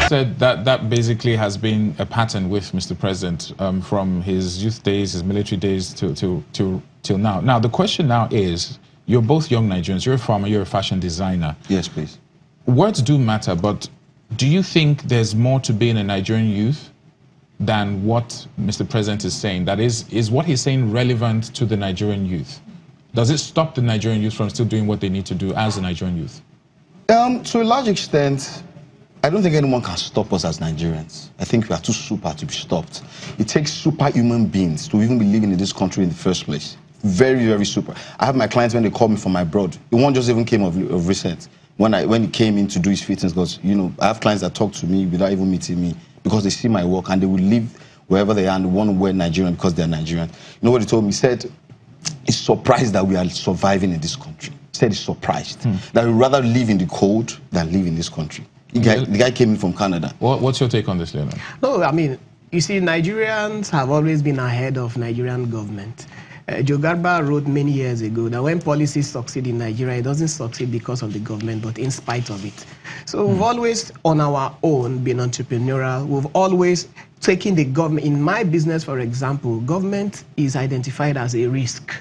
said that basically has been a pattern with Mr. President from his youth days, his military days till now. Now, the question now is, you're both young Nigerians. You're a farmer, you're a fashion designer. Yes, please. Words do matter, but do you think there's more to being a Nigerian youth than what Mr. President is saying? That is what he's saying relevant to the Nigerian youth? Does it stop the Nigerian youth from still doing what they need to do as a Nigerian youth? To a large extent, I don't think anyone can stop us as Nigerians. I think we are too super to be stopped. It takes superhuman beings to even be living in this country in the first place. Very, very super. I have my clients when they call me from abroad. One just even came of recent. When he came in to do his fittings, because, you know, I have clients that talk to me without even meeting me because they see my work and they will live wherever they are and want to wear Nigerian because they're Nigerian. You know what he told me? He said he's surprised that we are surviving in this country. He said he's surprised that we'd rather live in the cold than live in this country. The guy came in from Canada. What's your take on this, Leonard? No, I mean, you see, Nigerians have always been ahead of Nigerian government. Joe Garba wrote many years ago that when policies succeed in Nigeria, it doesn't succeed because of the government, but in spite of it. So we've always, on our own, been entrepreneurial. We've always taken the government. In my business, for example, government is identified as a risk,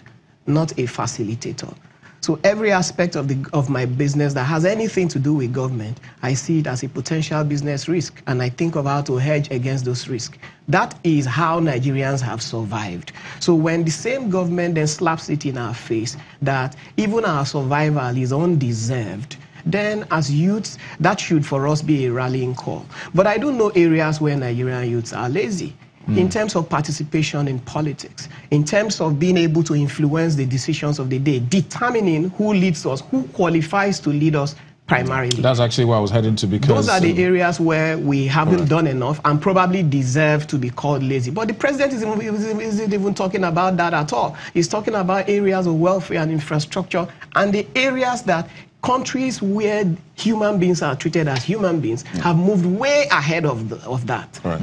not a facilitator. So every aspect of my business that has anything to do with government, I see it as a potential business risk, and I think of how to hedge against those risks. That is how Nigerians have survived. So when the same government then slaps it in our face that even our survival is undeserved, then as youths, that should for us be a rallying call. But I do know areas where Nigerian youths are lazy. In terms of participation in politics, in terms of being able to influence the decisions of the day, determining who leads us, who qualifies to lead us primarily. That's actually where I was heading to, because those are the areas where we haven't done enough and probably deserve to be called lazy. But the president isn't even talking about that at all. He's talking about areas of welfare and infrastructure and the areas that countries where human beings are treated as human beings have moved way ahead of that. Right.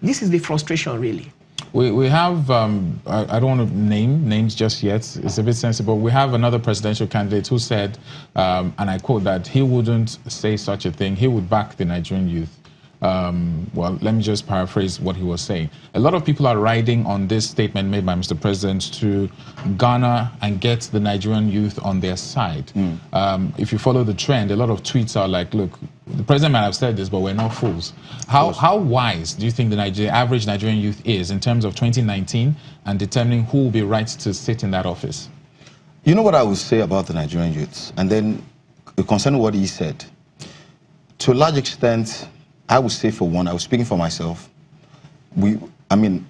This is the frustration, really. We have, I don't want to name names just yet, it's a bit sensible. We have another presidential candidate who said, and I quote, that he wouldn't say such a thing, he would back the Nigerian youth. Well, let me just paraphrase what he was saying. A lot of people are riding on this statement made by Mr. President to garner and get the Nigerian youth on their side. If you follow the trend, a lot of tweets are like, look, the president might have said this, but we're not fools. How wise do you think the average Nigerian youth is in terms of 2019 and determining who will be right to sit in that office? You know what I would say about the Nigerian youths? And then concerning what he said, to a large extent, I would say, for one, I was speaking for myself. I mean,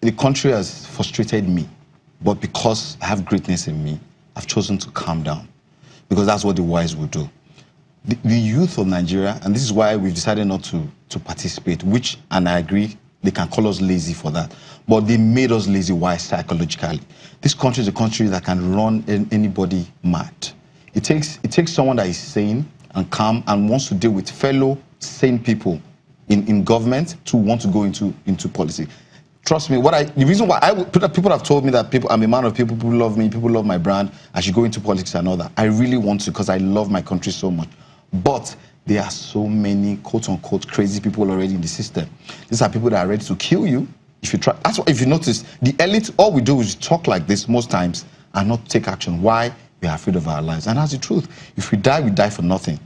the country has frustrated me, but because I have greatness in me, I've chosen to calm down, because that's what the wise will do. The youth of Nigeria, and this is why we've decided not to participate, which, and I agree, they can call us lazy for that, but they made us lazy. Why? Psychologically. This country is a country that can run anybody mad. It takes someone that is sane and calm and wants to deal with fellow sane people in government to want to go into policy. Trust me, the reason why people have told me that I'm a man of people love me, people love my brand, I should go into politics and all that. I really want to, because I love my country so much. But there are so many quote-unquote crazy people already in the system. These are people that are ready to kill you if you try. That's why, if you notice, the elite, all we do is talk like this most times and not take action. Why? We are afraid of our lives. And that's the truth. If we die for nothing.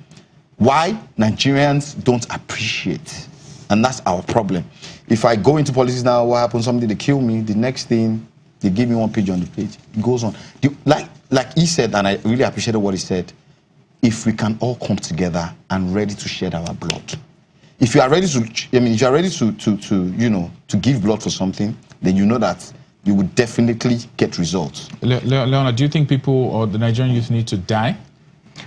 Why? Nigerians don't appreciate. And that's our problem. If I go into politics now, what happens? Somebody, they kill me. The next thing, they give me one page on the page. It goes on. Like he said, and I really appreciated what he said, if we can all come together and ready to shed our blood. If you are ready to, if you are ready to give blood for something, then you know that you would definitely get results. Leonard, do you think people or the Nigerian youth need to die?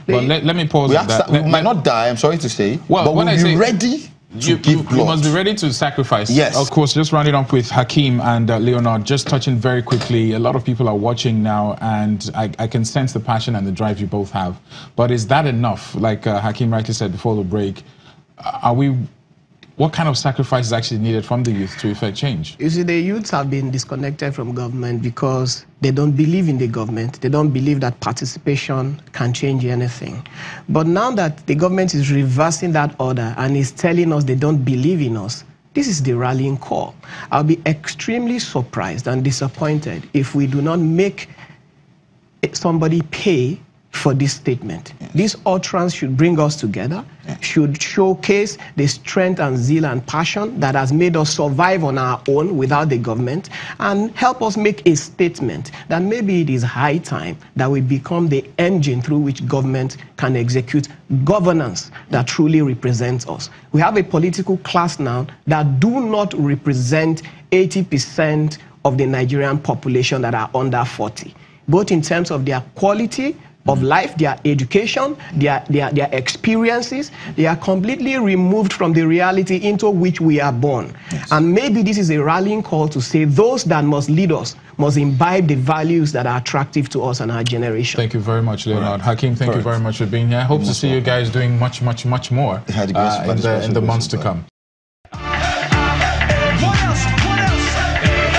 Well, let me pause that. We might not die, I'm sorry to say, well, but we'll be ready to give blood. You must be ready to sacrifice. Yes. Of course, just rounding up with Hakeem and Leonard, just touching very quickly, a lot of people are watching now, and I can sense the passion and the drive you both have. But is that enough? Like Hakeem rightly said before the break, are we what kind of sacrifice is actually needed from the youth to effect change? You see, the youths have been disconnected from government because they don't believe in the government. They don't believe that participation can change anything. But now that the government is reversing that order and is telling us they don't believe in us, this is the rallying call. I'll be extremely surprised and disappointed if we do not make somebody pay for this statement. Yes. This utterance should bring us together, should showcase the strength and zeal and passion that has made us survive on our own without the government, and help us make a statement that maybe it is high time that we become the engine through which government can execute governance that truly represents us. We have a political class now that do not represent 80% of the Nigerian population that are under 40, both in terms of their quality of life, their education, their experiences. They are completely removed from the reality into which we are born. Yes. And maybe this is a rallying call to say those that must lead us must imbibe the values that are attractive to us and our generation. Thank you very much, Leonard. Right. Hakeem, thank you very much for being here. I hope to see you guys doing much more in the months to come.